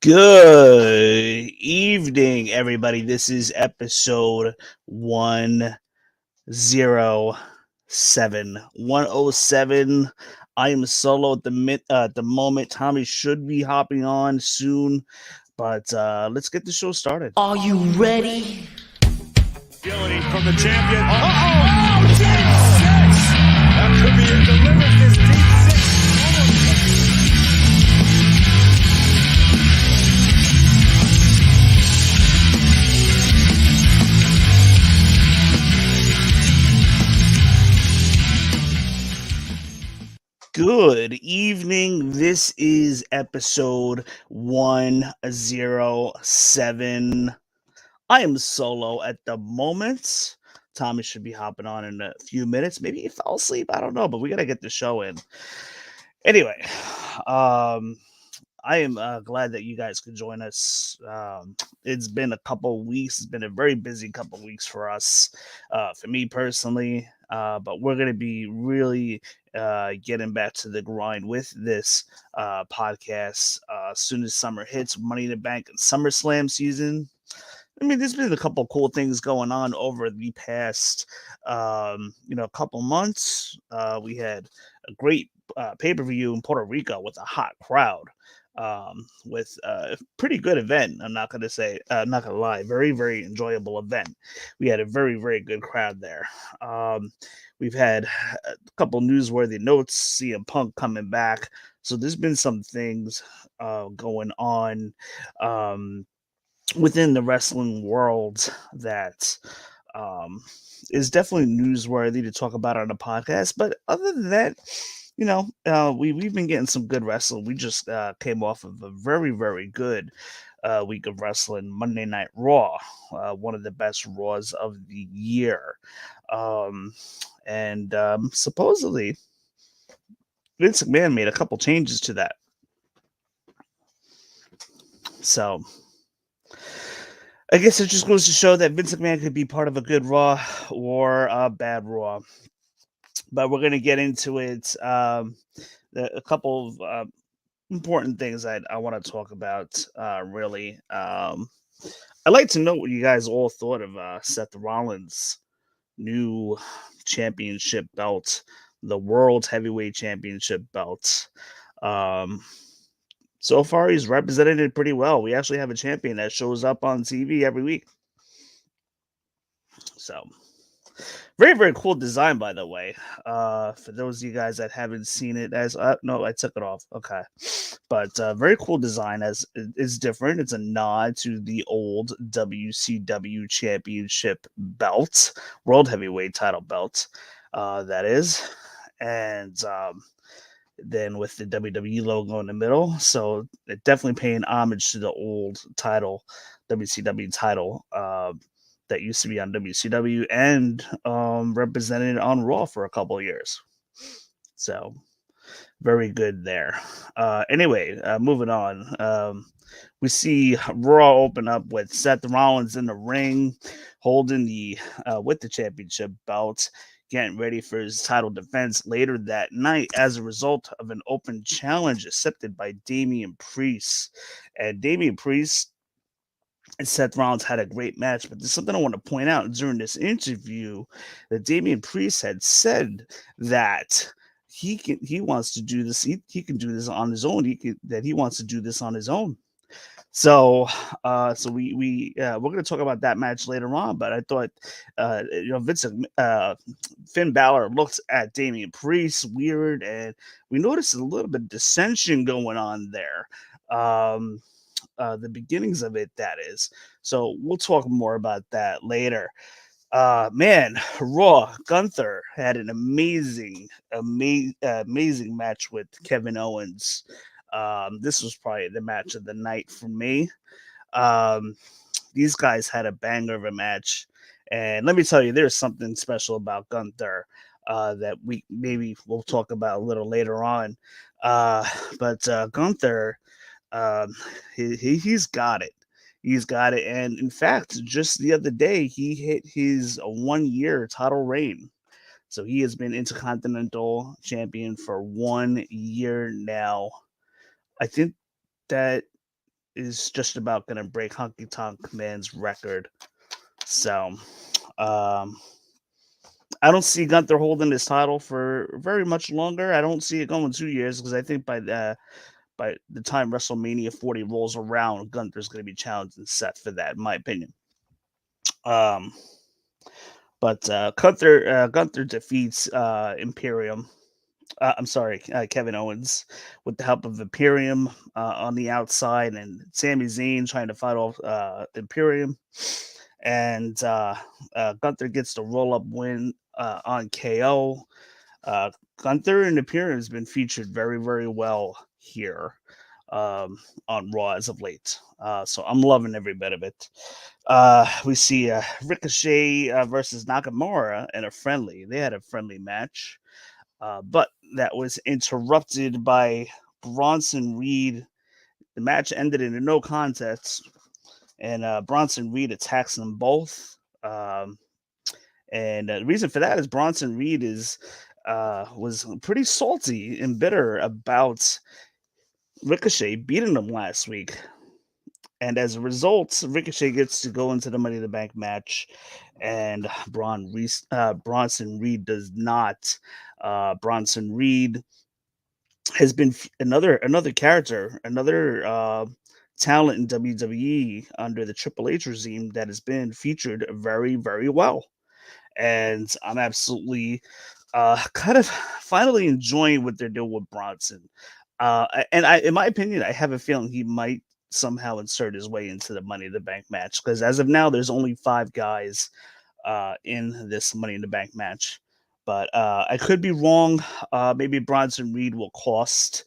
Good evening, everybody. This is episode 107. 107. I am solo at the moment. Tommy should be hopping on soon, but let's get the show started. Are you ready? Agility from the champion. Oh, deep six! That could be it. Delivers this deep six. Good evening. This is episode 107. I am solo at the moment. Tommy should be hopping on in a few minutes. Maybe he fell asleep. I don't know, but we got to get the show in. Anyway, I am glad that you guys could join us. It's been a couple weeks. It's been a very busy couple weeks for us, for me personally. But we're going to be really getting back to the grind with this podcast as soon as summer hits. Money in the Bank and SummerSlam season. I mean, there's been a couple cool things going on over the past, couple months. We had a great pay-per-view in Puerto Rico with a hot crowd, with a pretty good event. I'm not gonna lie, very, very enjoyable event. We had a very, very good crowd there. We've had a couple newsworthy notes, CM Punk coming back. So there's been some things going on. Within the wrestling world that um, is definitely newsworthy to talk about on the podcast. But other than that, we've been getting some good wrestling. We just came off of a very, very good week of wrestling. Monday Night Raw, one of the best Raws of the year, and supposedly Vince McMahon made a couple changes to that. So I guess it just goes to show that Vince McMahon could be part of a good Raw or a bad Raw. But we're going to get into it. A couple of important things I want to talk about, really. I'd like to know what you guys all thought of Seth Rollins' new championship belt, the World Heavyweight Championship belt. So far, he's represented it pretty well. We actually have a champion that shows up on TV every week. So, very, very cool design, by the way. For those of you guys that haven't seen it, no, I took it off. Okay, but very cool design. As it's different. It's a nod to the old WCW Championship belt, World Heavyweight Title belt. That is, and then with the WWE logo in the middle. So it definitely paying homage to the old title, WCW title, that used to be on WCW and represented on Raw for a couple of years. So very good there. Anyway, moving on. We see Raw open up with Seth Rollins in the ring, holding with the championship belt, getting ready for his title defense later that night as a result of an open challenge accepted by Damian Priest. And Damian Priest and Seth Rollins had a great match, but there's something I want to point out during this interview that Damian Priest had said that he wants to do this. He can do this on his own. He wants to do this on his own. So, we're going to talk about that match later on. But I thought, Finn Balor looks at Damian Priest weird, and we noticed a little bit of dissension going on there. The beginnings of it, that is. So we'll talk more about that later. Man, Raw Gunther had an amazing match with Kevin Owens. This was probably the match of the night for me. These guys had a banger of a match, and let me tell you, there's something special about Gunther that we'll talk about a little later on. But Gunther, he's got it. He's got it, and in fact, just the other day, he hit his 1 year title reign. So he has been Intercontinental Champion for 1 year now. I think that is just about going to break Honky Tonk Man's record. So, um, I don't see Gunther holding this title for very much longer. I don't see it going 2 years because I think by the time WrestleMania 40 rolls around, Gunther's going to be challenged and set for that, in my opinion. Um, but Gunther defeats Imperium. I'm sorry, Kevin Owens with the help of Imperium on the outside, and Sami Zayn trying to fight off Imperium. And Gunther gets the roll up win on KO. Uh, Gunther and Imperium has been featured very, very well here on Raw as of late. So I'm loving every bit of it. We see Ricochet versus Nakamura in a friendly. They had a friendly match, but that was interrupted by Bronson Reed. The match ended in a no contest, and Bronson Reed attacks them both. And the reason for that is Bronson Reed was pretty salty and bitter about Ricochet beating him last week. And as a result, Ricochet gets to go into the Money in the Bank match, and Bronson Reed does not. Bronson Reed has been another character, another talent in WWE under the Triple H regime that has been featured very, very well. And I'm absolutely kind of finally enjoying what they're doing with Bronson. In my opinion, I have a feeling he might somehow insert his way into the Money in the Bank match because as of now, there's only 5 guys in this Money in the Bank match. But I could be wrong. Maybe Bronson Reed will cost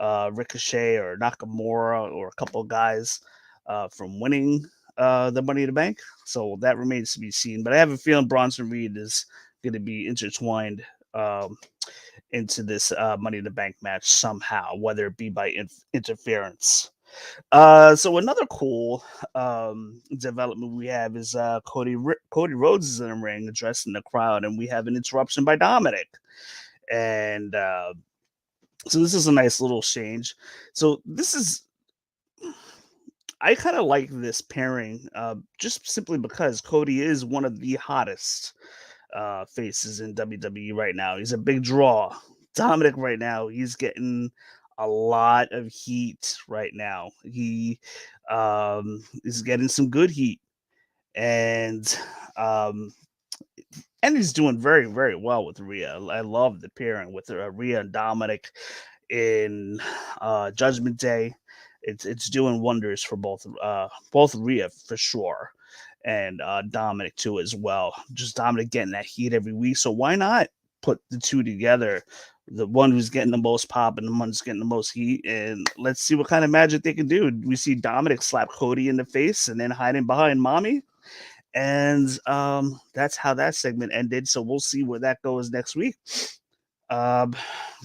Ricochet or Nakamura or a couple of guys from winning the Money in the Bank. So that remains to be seen. But I have a feeling Bronson Reed is going to be intertwined into this Money in the Bank match somehow, whether it be by interference. So another cool development we have is Cody Rhodes is in the ring addressing the crowd, and we have an interruption by Dominic. And so this is a nice little change. So this is I kind of like this pairing, just simply because Cody is one of the hottest faces in WWE right now. He's a big draw. Dominic right now, he's getting a lot of heat right now. He is getting some good heat, and um, and he's doing very, very well with Rhea. I love the pairing with Rhea and Dominic in Judgment Day. It's doing wonders for both Rhea for sure, and Dominic too as well. Just Dominic getting that heat every week. So why not put the two together? The one who's getting the most pop and the one who's getting the most heat, and let's see what kind of magic they can do. We see Dominic slap Cody in the face and then hiding behind Mommy, and that's how that segment ended. So we'll see where that goes next week. Um,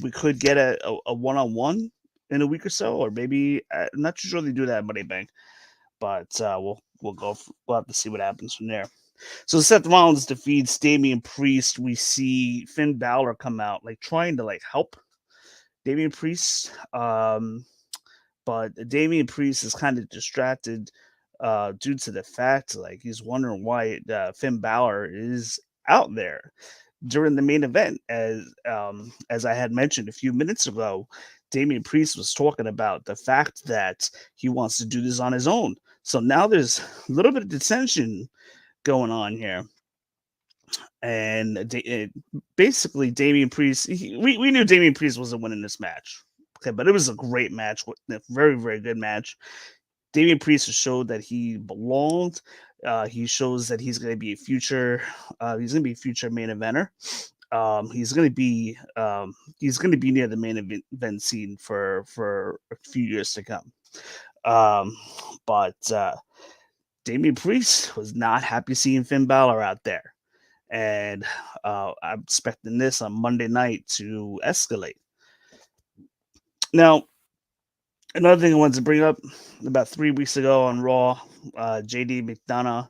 we could get a one-on-one in a week or so, or maybe I'm not too sure they do that at Money Bank, but we'll have to see what happens from there. So Seth Rollins defeats Damian Priest. We see Finn Balor come out like trying to like help Damian Priest, but Damian Priest is kind of distracted due to the fact like he's wondering why Finn Balor is out there during the main event. As I had mentioned a few minutes ago, Damian Priest was talking about the fact that he wants to do this on his own. So now there's a little bit of dissension going on here. And basically, Damian Priest, we knew Damian Priest wasn't winning this match. Okay, but it was a great match, a very, very good match. Damian Priest showed that he belonged. He shows that he's going to be a future. He's going to be a future main eventer. He's going to be near the main event scene for a few years to come. But Damian Priest was not happy seeing Finn Balor out there, and I'm expecting this on Monday night to escalate. Now, another thing I wanted to bring up about 3 weeks ago on Raw, JD McDonough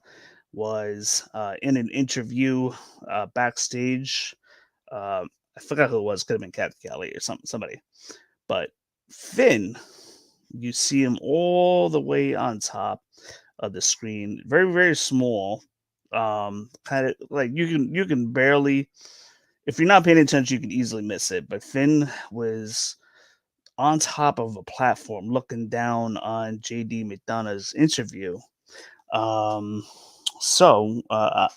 was in an interview backstage. I forgot who it was. Could have been Cat Kelly or somebody. But Finn You see him all the way on top of the screen, very very small. Kind of like you can barely, if you're not paying attention, you can easily miss it. But Finn was on top of a platform looking down on JD McDonough's interview. Um,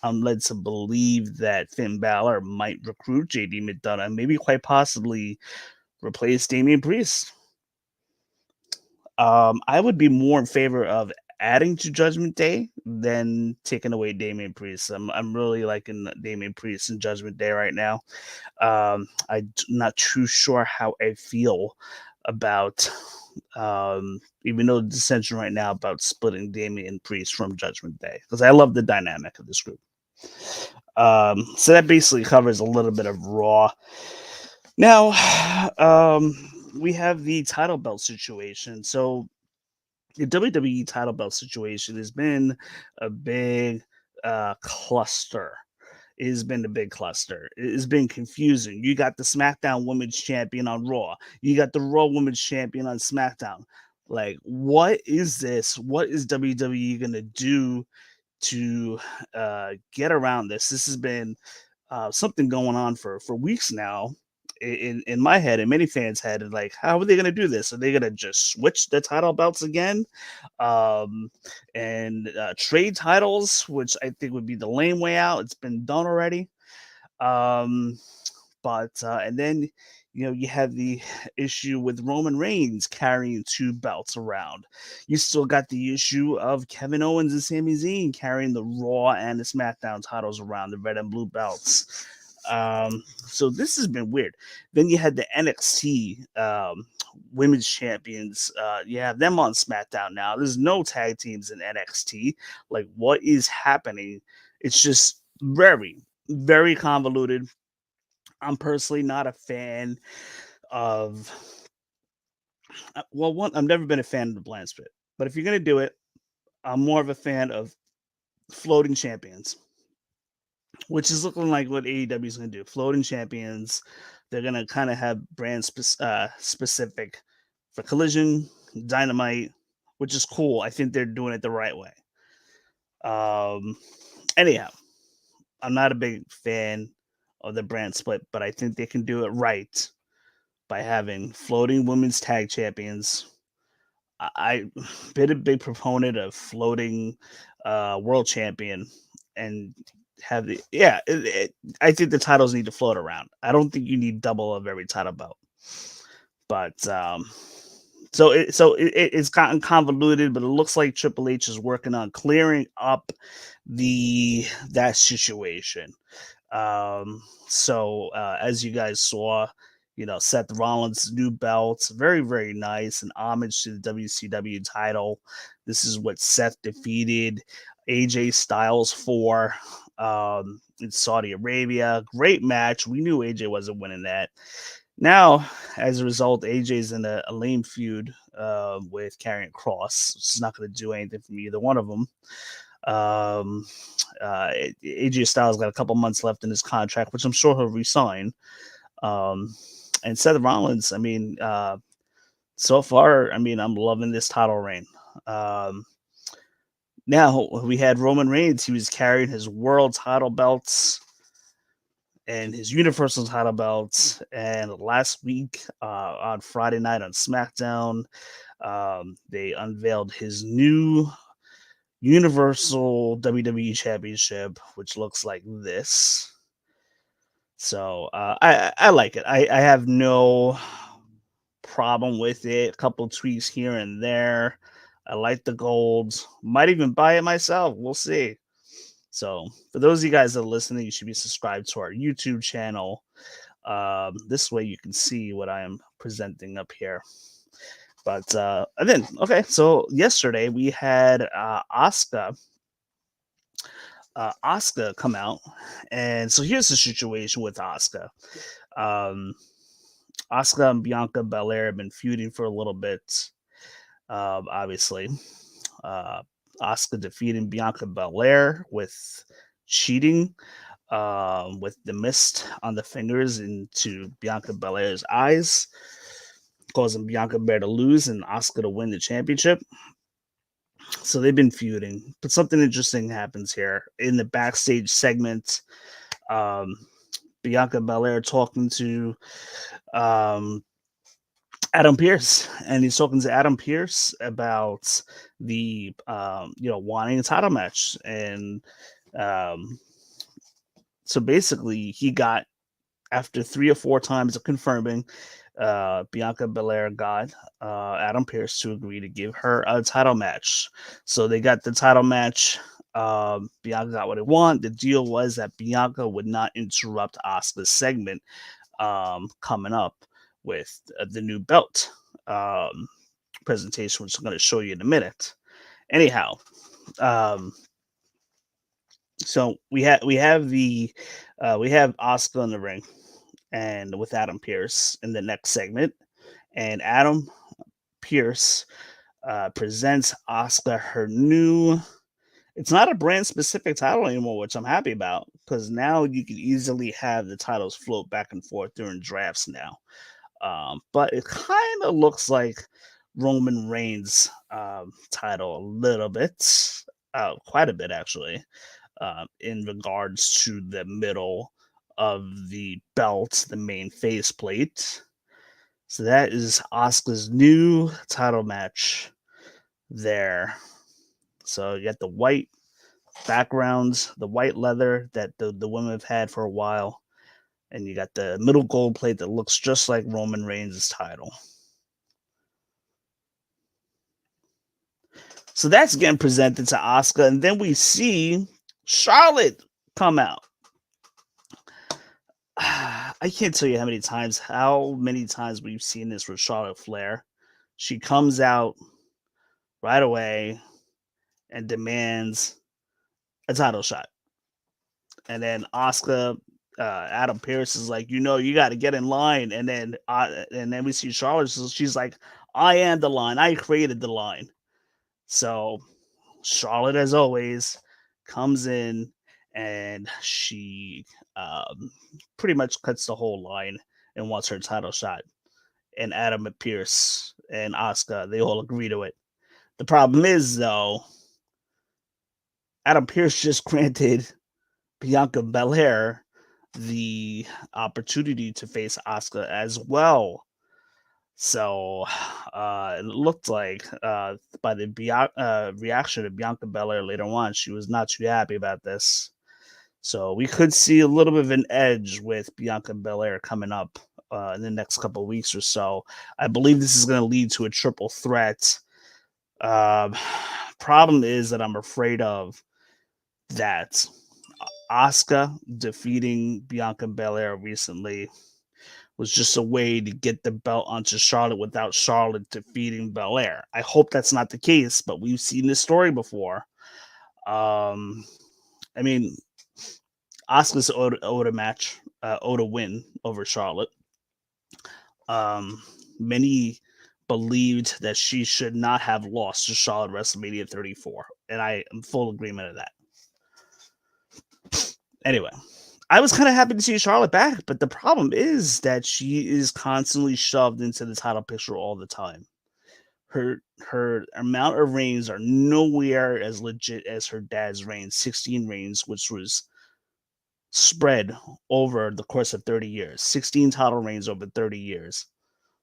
I'm led to believe that Finn Balor might recruit JD McDonough, maybe quite possibly replace Damian Priest. I would be more in favor of adding to Judgment Day than taking away Damian Priest. I'm really liking Damian Priest and Judgment Day right now. I'm not too sure how I feel about, even though the dissension right now about splitting Damian Priest from Judgment Day, because I love the dynamic of this group. So that basically covers a little bit of Raw. Now, we have the title belt situation. So the WWE title belt situation has been a big cluster. It has been a big cluster. It has been confusing. You got the SmackDown Women's Champion on Raw. You got the Raw Women's Champion on SmackDown. Like, what is this? What is WWE gonna do to get around this? This has been something going on for weeks now in my head and many fans' head. And like, how are they going to do this? Are they going to just switch the title belts again, and trade titles, which I think would be the lame way out? It's been done already. Um, but and then you have the issue with Roman Reigns carrying two belts around. You still got the issue of Kevin Owens and Sami Zayn carrying the Raw and the SmackDown titles around, the red and blue belts. So this has been weird. Then you had the NXT women's champions. You have them on SmackDown now. There's no tag teams in NXT. Like, what is happening? It's just very, very convoluted. I'm personally not a fan of. Well, one, I've never been a fan of the Bland Split, but if you're gonna do it, I'm more of a fan of floating champions, which is looking like what AEW is going to do. Floating champions. They're going to kind of have brand specific for Collision, Dynamite, which is cool. I think they're doing it the right way. Anyhow, I'm not a big fan of the brand split, but I think they can do it right by having floating women's tag champions. I've been a big proponent of floating world champion and have the I think the titles need to float around. I don't think you need double of every title belt. But it's gotten convoluted, but it looks like Triple H is working on clearing up that situation. As you guys saw, Seth Rollins' new belt, very, very nice, an homage to the WCW title. This is what Seth defeated AJ Styles for in Saudi Arabia. Great match. We knew AJ wasn't winning that. Now, as a result, AJ's in a lame feud with Karrion Kross. It's not going to do anything from either one of them. AJ Styles got a couple months left in his contract, which I'm sure he'll resign. And Seth Rollins, so far, I'm loving this title reign. Now we had Roman Reigns. He was carrying his world title belts and his universal title belts. And last week, on Friday night on SmackDown, they unveiled his new Universal WWE Championship, which looks like this. So I like it. I have no problem with it. A couple tweaks here and there. I like the gold. Might even buy it myself. We'll see. So for those of you guys that are listening, you should be subscribed to our YouTube channel. This way you can see what I am presenting up here. But then, okay, so yesterday we had Asuka come out, and so here's the situation with Asuka. Asuka and Bianca Belair have been feuding for a little bit. Obviously, Asuka defeating Bianca Belair with cheating, with the mist on the fingers into Bianca Belair's eyes. causing Bianca Belair to lose and Asuka to win the championship. So they've been feuding, but something interesting happens here in the backstage segment. Um, Bianca Belair talking to um, Adam Pierce, and he's talking to Adam Pierce about the wanting a title match, and um, so basically he got, after 3 or 4 times of confirming, Bianca Belair got Adam Pierce to agree to give her a title match. So they got the title match. Bianca got what it wanted. The deal was that Bianca would not interrupt Asuka's segment coming up with the new belt presentation, which I'm going to show you in a minute. Anyhow, um, so we have Asuka in the ring, and with Adam Pierce in the next segment, and Adam Pierce presents Asuka her new. It's not a brand specific title anymore, which I'm happy about, because now you can easily have the titles float back and forth during drafts now. But it kind of looks like Roman Reigns' title a little bit, quite a bit actually, in regards to the middle of the belt, the main faceplate. So that is Asuka's new title match there. So you got the white backgrounds, the white leather that the women have had for a while, and you got the middle gold plate that looks just like Roman Reigns' title. So that's getting presented to Asuka, and then we see Charlotte come out. I can't tell you how many times we've seen this with Charlotte Flair. She comes out right away and demands a title shot. And then Asuka, Adam Pierce is like, you got to get in line. And then we see Charlotte. So she's like, I am the line. I created the line. So Charlotte, as always, comes in and she pretty much cuts the whole line and wants her title shot. And Adam Pierce and Asuka, they all agree to it. The problem is, though, Adam Pierce just granted Bianca Belair the opportunity to face Asuka as well. So it looked like by the reaction of Bianca Belair later on, she was not too happy about this. So we could see a little bit of an edge with Bianca Belair coming up in the next couple of weeks or so. I believe this is going to lead to a triple threat. Problem is that I'm afraid of that Asuka defeating Bianca Belair recently was just a way to get the belt onto Charlotte without Charlotte defeating Belair. I hope that's not the case, but we've seen this story before. I mean, Asuka's owed a match, owed a win over Charlotte. Many believed that she should not have lost to Charlotte WrestleMania 34, and I am full agreement of that. Anyway, I was kind of happy to see Charlotte back, but the problem is that she is constantly shoved into the title picture all the time. Her amount of reigns are nowhere as legit as her dad's reigns, 16 reigns, which was spread over the course of 30 years. 16 title reigns over 30 years.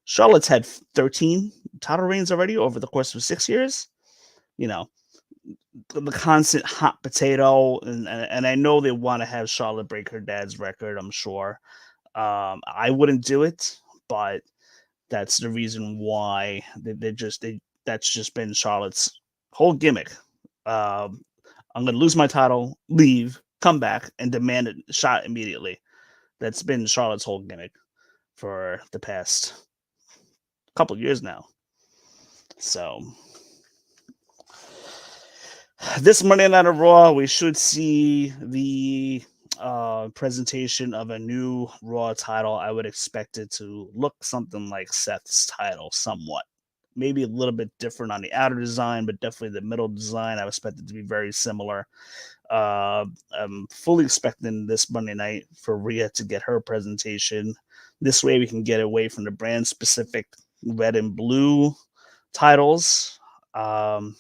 Charlotte's had 13 title reigns already over the course of 6 years. The constant hot potato, and I know they want to have Charlotte break her dad's record, I'm sure. I wouldn't do it, but that's the reason why that's just been Charlotte's whole gimmick. I'm going to lose my title, leave, come back, and demand a shot immediately. That's been Charlotte's whole gimmick for the past couple years now. So this Monday Night Raw, we should see the presentation of a new Raw title. I would expect it to look something like Seth's title, somewhat. Maybe a little bit different on the outer design, but definitely the middle design, I expect it to be very similar. I'm fully expecting this Monday night for Rhea to get her presentation. This way we can get away from the brand specific red and blue titles. Um,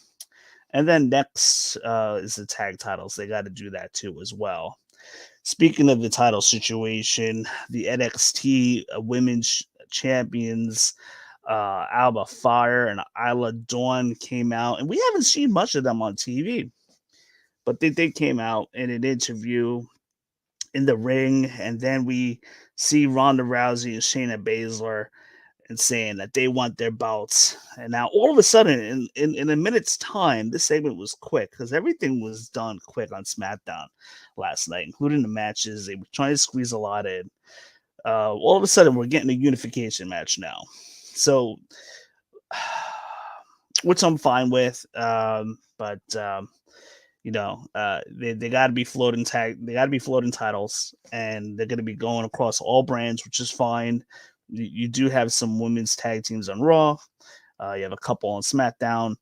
and then next is the tag titles. They got to do that too as well. Speaking of the title situation, the NXT Women's Champions Alba Fire and Isla Dawn came out, and we haven't seen much of them on TV, but they came out in an interview in the ring, and then we see Ronda Rousey and Shayna Baszler and saying that they want their belts. And now all of a sudden, in a minute's time, this segment was quick because everything was done quick on SmackDown last night, including the matches. They were trying to squeeze a lot in. All of a sudden, we're getting a unification match now. So, which I'm fine with. But they got to be floating tag. They got to be floating titles, and they're going to be going across all brands, which is fine. You do have some women's tag teams on Raw. You have a couple on SmackDown.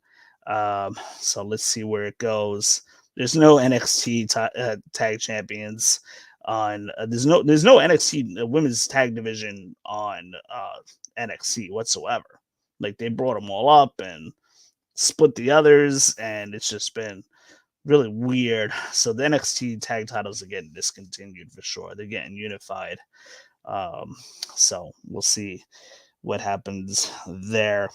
So let's see where it goes. There's no NXT tag champions on. There's no NXT women's tag division on NXT whatsoever. Like they brought them all up and split the others, and it's just been really weird. So the NXT tag titles are getting discontinued for sure. They're getting unified. So we'll see what happens there.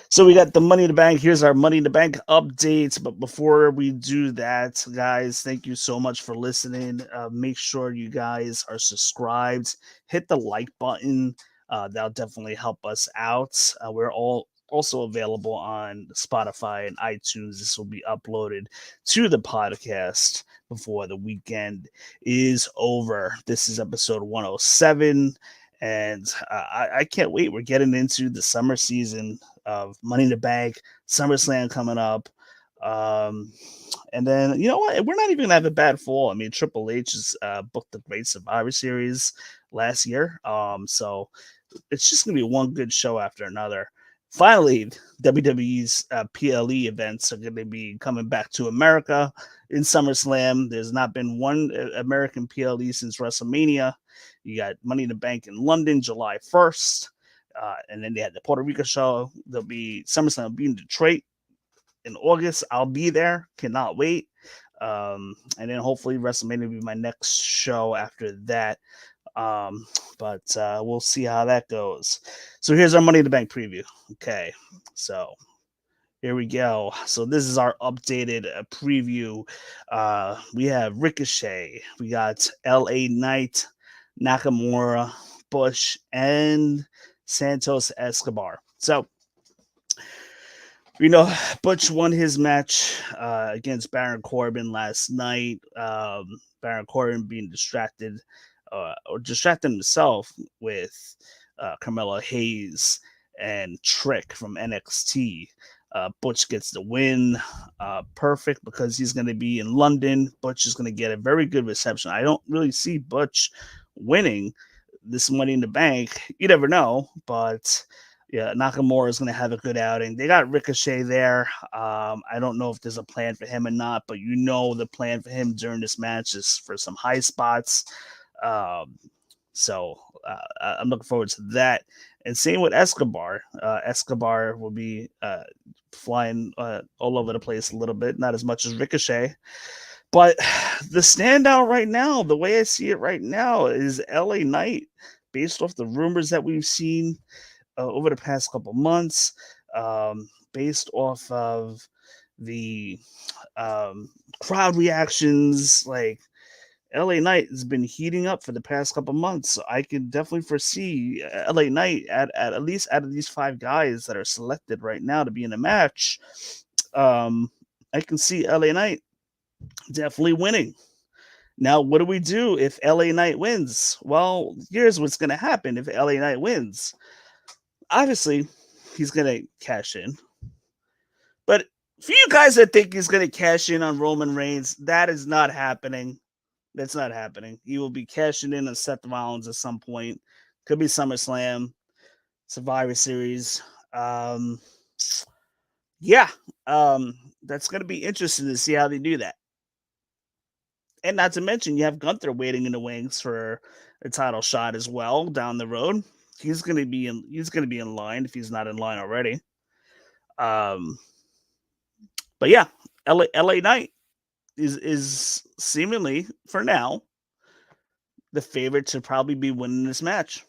So we got the Money in the Bank. Here's our Money in the Bank update. But before we do that, guys, thank you so much for listening. Make sure you guys are subscribed. Hit the like button. That'll definitely help us out. We're all also available on Spotify and iTunes. This will be uploaded to the podcast before the weekend is over. This is episode 107, and I can't wait. We're getting into the summer season of Money in the Bank, SummerSlam coming up. And then, you know what? We're not even going to have a bad fall. I mean, Triple H has booked the Great Survivor Series last year. So it's just going to be one good show after another. Finally, WWE's PLE events are going to be coming back to America in SummerSlam. There's not been one American PLE since WrestleMania. You got Money in the Bank in London, July 1st. And then they had the Puerto Rico show. There'll be SummerSlam will be in Detroit in August. I'll be there. Cannot wait. And then hopefully WrestleMania will be my next show after that. But we'll see how that goes. So here's our Money in the Bank preview. Okay, so here we go. So this is our updated preview. We have Ricochet, we got LA Knight, Nakamura, Bush, and Santos Escobar. So Butch won his match against Baron Corbin last night. Baron Corbin being distracted or distracting himself with Carmelo Hayes and Trick from NXT. Butch gets the win. Perfect, because he's going to be in London. Butch is going to get a very good reception. I don't really see Butch winning this Money in the Bank. You never know, but yeah, Nakamura is going to have a good outing. They got Ricochet there. I don't know if there's a plan for him or not, but the plan for him during this match is for some high spots. So I'm looking forward to that. And same with Escobar. Escobar will be flying all over the place a little bit, not as much as Ricochet. But the standout right now, the way I see it right now, is LA Knight, based off the rumors that we've seen over the past couple months, based off of the crowd reactions. Like, LA Knight has been heating up for the past couple months. So I can definitely foresee LA Knight at least out of these 5 guys that are selected right now to be in a match. I can see LA Knight definitely winning. Now, what do we do if LA Knight wins? Well, here's what's going to happen if LA Knight wins. Obviously, he's going to cash in. But for you guys that think he's going to cash in on Roman Reigns, that is not happening. That's not happening. He will be cashing in on Seth Rollins at some point. Could be SummerSlam, Survivor Series. That's going to be interesting to see how they do that. And not to mention, you have Gunther waiting in the wings for a title shot as well down the road. He's gonna be in. He's gonna be in line if he's not in line already. Um, but yeah, LA Knight is seemingly for now the favorite to probably be winning this match.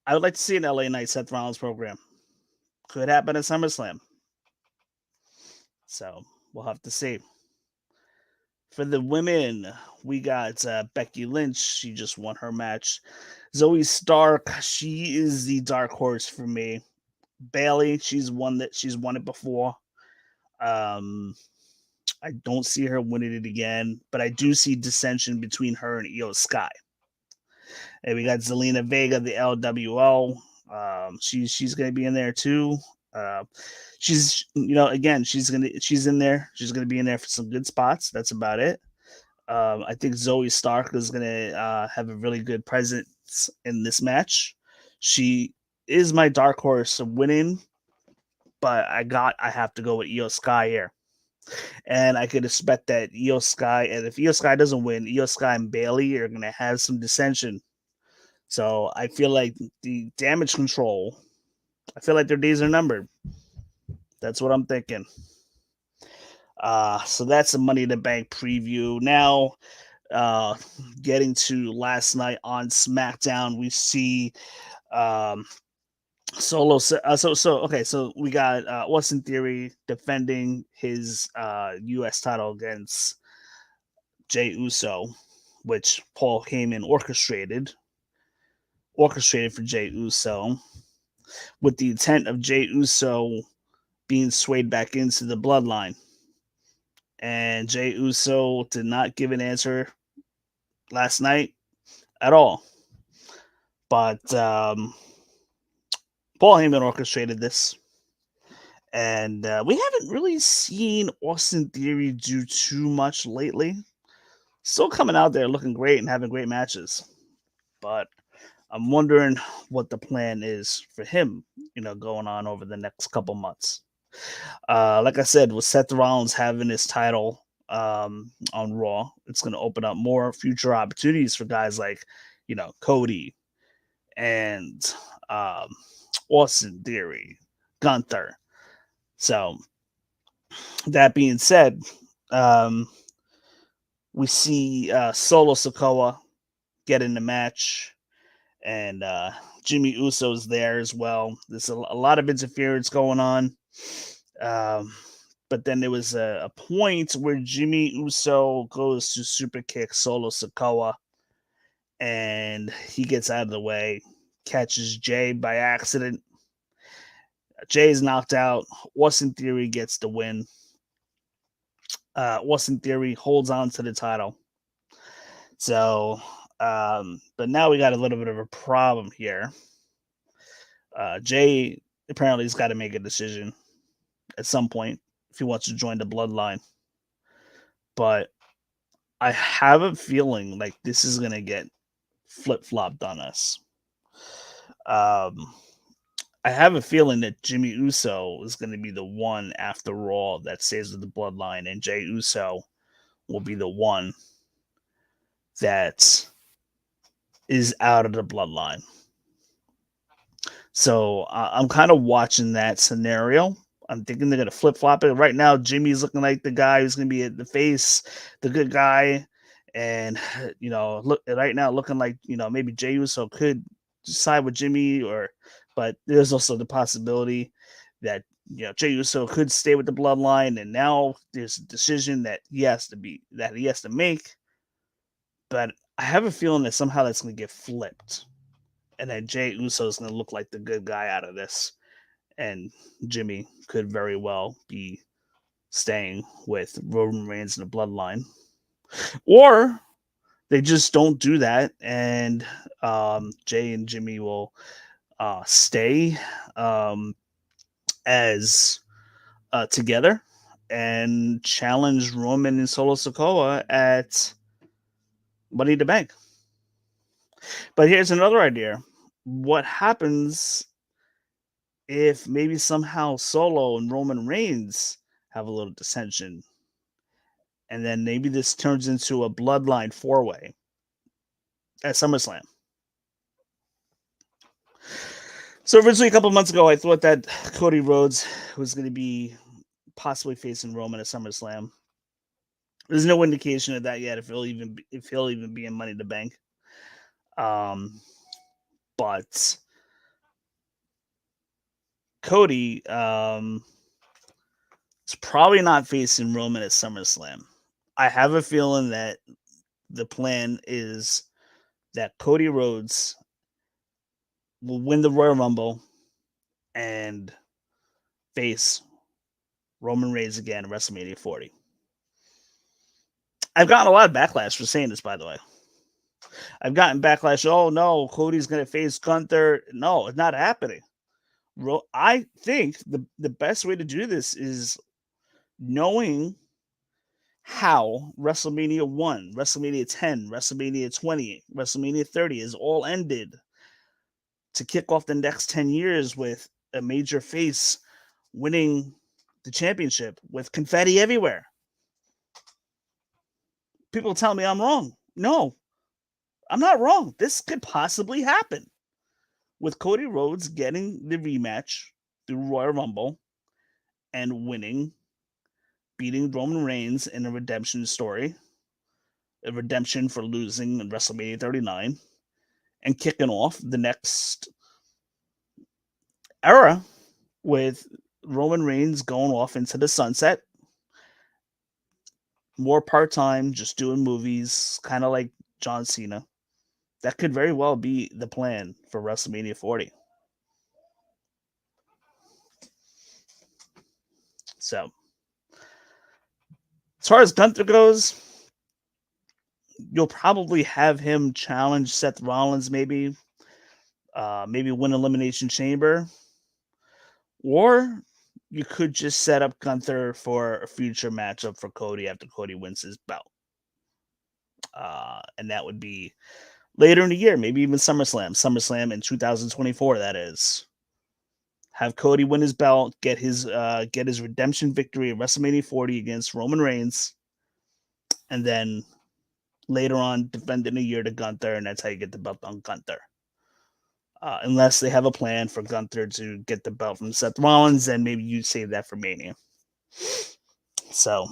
I would like to see an LA Knight Seth Rollins program. Could happen at SummerSlam. So we'll have to see. For the women, we got Becky Lynch. She just won her match. Zoe Stark, she is the dark horse for me. Bailey, she's won it before. Um, I don't see her winning it again, but I do see dissension between her and Io Sky. And we got Zelina Vega, the LWO. She's gonna be in there too. Uh, she's again she's in there. She's gonna be in there for some good spots. That's about it. I think Zoe Stark is gonna have a really good presence in this match. She is my dark horse of winning, but I have to go with Io Sky here. And I could expect that Io Sky, and if Io Sky doesn't win, Io Sky and Bailey are gonna have some dissension. So I feel like the Damage Control, I feel like their days are numbered. That's what I'm thinking. So that's a Money in the Bank preview. Now, getting to last night on SmackDown, we see Solo. So we got Austin Theory defending his U.S. title against Jey Uso, which Paul Heyman orchestrated for Jey Uso, with the intent of Jey Uso being swayed back into the bloodline. And Jey Uso did not give an answer last night at all. But Paul Heyman orchestrated this. And we haven't really seen Austin Theory do too much lately. Still coming out there looking great and having great matches. But I'm wondering what the plan is for him, going on over the next couple months. Like I said, with Seth Rollins having his title on Raw, it's going to open up more future opportunities for guys like, Cody and Austin Theory, Gunther. So that being said, we see Solo Sikoa get in the match, and Jimmy Uso's there as well. There's a lot of interference going on. But then there was a point where Jimmy Uso goes to super kick Solo Sikoa, and he gets out of the way, catches Jay by accident. Jay is knocked out. Austin Theory gets the win. Austin Theory holds on to the title. So, but now we got a little bit of a problem here. Jay apparently has got to make a decision at some point if he wants to join the bloodline. But I have a feeling like this is going to get flip-flopped on us. I have a feeling that Jimmy Uso is going to be the one after Raw that stays with the bloodline, and Jey Uso will be the one that is out of the bloodline. So I'm kind of watching that scenario. I'm thinking they're going to flip-flop it. Right now, Jimmy's looking like the guy who's going to be at the face, the good guy. And, look right now looking like, maybe Jey Uso could side with Jimmy, but there's also the possibility that, Jey Uso could stay with the bloodline. And now there's a decision that he has to make. But I have a feeling that somehow that's going to get flipped. And that Jey Uso is going to look like the good guy out of this. And Jimmy could very well be staying with Roman Reigns in the bloodline. Or they just don't do that, and Jay and Jimmy will stay as together and challenge Roman and Solo Sikoa at Money in the Bank. But here's another idea. What happens if maybe somehow Solo and Roman Reigns have a little dissension? And then maybe this turns into a bloodline 4-way. at SummerSlam. So originally, a couple months ago, I thought that Cody Rhodes was going to be possibly facing Roman at SummerSlam. There's no indication of that yet. If he'll even be in Money in the Bank. But Cody is probably not facing Roman at SummerSlam. I have a feeling that the plan is that Cody Rhodes will win the Royal Rumble and face Roman Reigns again at WrestleMania 40. I've gotten a lot of backlash for saying this, by the way. I've gotten backlash. Oh no, Cody's going to face Gunther. No, it's not happening. I think the best way to do this is knowing how WrestleMania 1, WrestleMania 10, WrestleMania 20, WrestleMania 30 is all ended to kick off the next 10 years with a major face winning the championship with confetti everywhere. People tell me I'm wrong. No, I'm not wrong. This could possibly happen with Cody Rhodes getting the rematch through Royal Rumble and winning, beating Roman Reigns in a redemption story, a redemption for losing in WrestleMania 39, and kicking off the next era with Roman Reigns going off into the sunset, more part-time, just doing movies, kind of like John Cena. That could very well be the plan for WrestleMania 40. So, as far as Gunther goes, you'll probably have him challenge Seth Rollins, maybe win Elimination Chamber, or you could just set up Gunther for a future matchup for Cody after Cody wins his belt. And that would be later in the year, maybe even SummerSlam in 2024. That is, have Cody win his belt, get his redemption victory at WrestleMania 40 against Roman Reigns, and then later on defend in a year to Gunther, and that's how you get the belt on Gunther. Unless they have a plan for Gunther to get the belt from Seth Rollins, then maybe you save that for Mania. So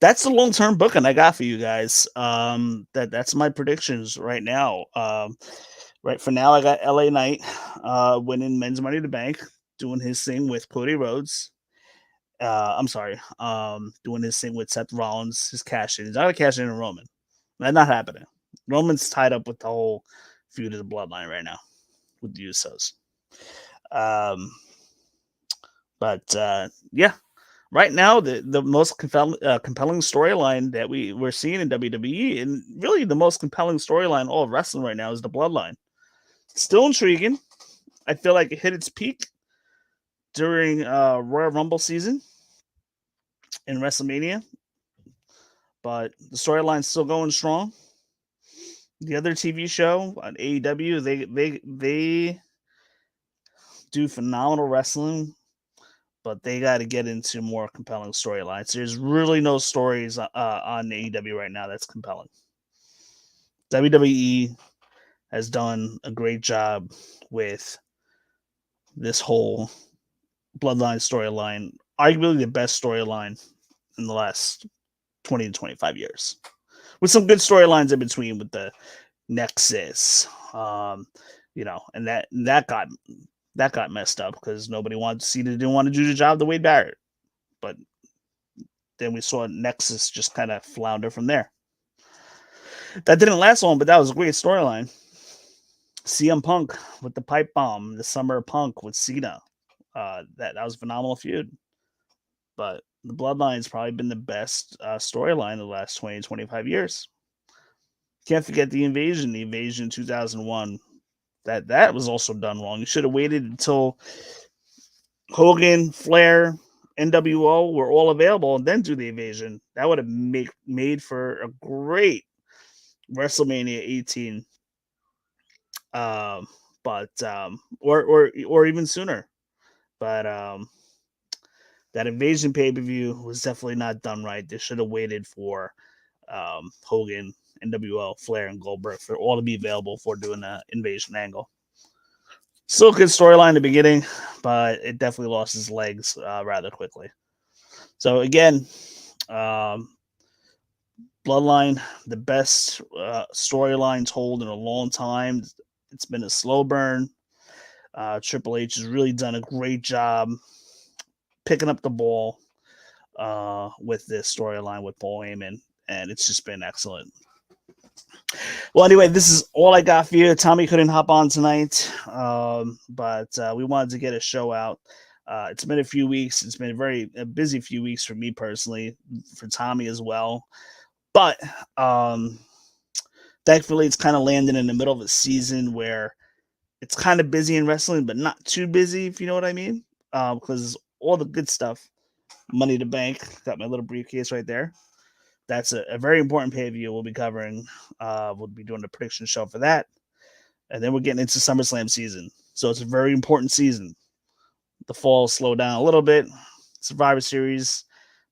that's the long-term booking I got for you guys. That's my predictions right now. Right for now, I got LA Knight winning men's Money in the Bank, doing his thing with Cody Rhodes. I'm sorry, doing his thing with Seth Rollins, his cash in. He's not gonna cash in Roman. That's not happening. Roman's tied up with the whole feud of the bloodline right now with the Usos. But yeah, right now the most compelling storyline that we're seeing in WWE, and really the most compelling storyline all of wrestling right now, is the bloodline. Still intriguing. I feel like it hit its peak during Royal Rumble season in WrestleMania, but the storyline's still going strong. The other TV show on AEW, they do phenomenal wrestling, but they got to get into more compelling storylines. There's really no stories on AEW right now that's compelling. WWE has done a great job with this whole bloodline storyline, arguably the best storyline in the last 20 to 25 years, with some good storylines in between with the Nexus, and that got messed up because nobody wanted to see didn't want to do the job the Wade Barrett, but then we saw Nexus just kind of flounder from there. That didn't last long, but that was a great storyline. CM Punk with the pipe bomb, the Summer Punk with Cena, that was a phenomenal feud. But the Bloodline's probably been the best storyline in the last 20, 25 years. Can't forget the Invasion 2001. That was also done wrong. You should have waited until Hogan, Flair, NWO were all available and then do the Invasion. That would have made for a great WrestleMania 18. Or even sooner. But that Invasion pay-per-view was definitely not done right. They should have waited for Hogan NWO, Flair, and Goldberg for all to be available for doing the invasion angle. Still a good storyline in the beginning, but it definitely lost its legs rather quickly. So again, Bloodline, the best storyline told in a long time. It's been a slow burn. Triple H has really done a great job picking up the ball with this storyline with Paul Heyman, and it's just been excellent. Well, anyway, this is all I got for you. Tommy couldn't hop on tonight, but we wanted to get a show out. It's been a few weeks. It's been a busy few weeks for me personally, for Tommy as well. But thankfully, it's kind of landed in the middle of a season where it's kind of busy in wrestling, but not too busy, if you know what I mean. Because all the good stuff, Money to Bank, got my little briefcase right there. That's a very important pay-per-view we'll be covering. We'll be doing a prediction show for that. And then we're getting into SummerSlam season. So it's a very important season. The fall slowed down a little bit. Survivor Series.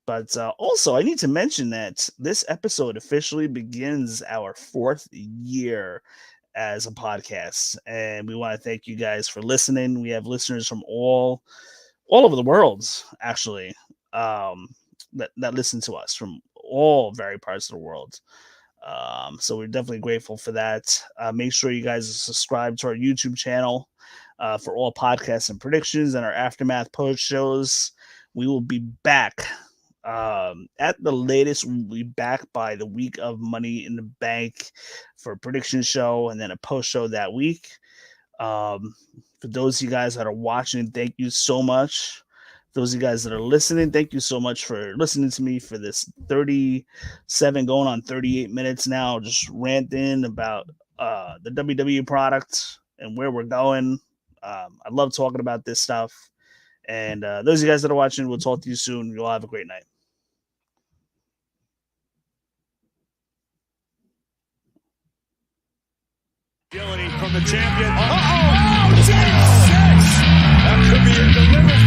But also, I need to mention that this episode officially begins our 4th year as a podcast. And we want to thank you guys for listening. We have listeners from all over the world, actually, that listen to us from all various parts of the world. So we're definitely grateful for that. Make sure you guys subscribe to our YouTube channel for all podcasts and predictions and our Aftermath post shows. We will be back. At the latest, we'll be back by the week of Money in the Bank for a prediction show and then a post show that week. For those of you guys that are watching, thank you so much. Those of you guys that are listening, thank you so much for listening to me for this 37 going on 38 minutes now, just ranting about the WWE product and where we're going. I love talking about this stuff. And those of you guys that are watching, we'll talk to you soon. You'll have a great night. Agility from the champion. Oh, J6! That could be a delivery.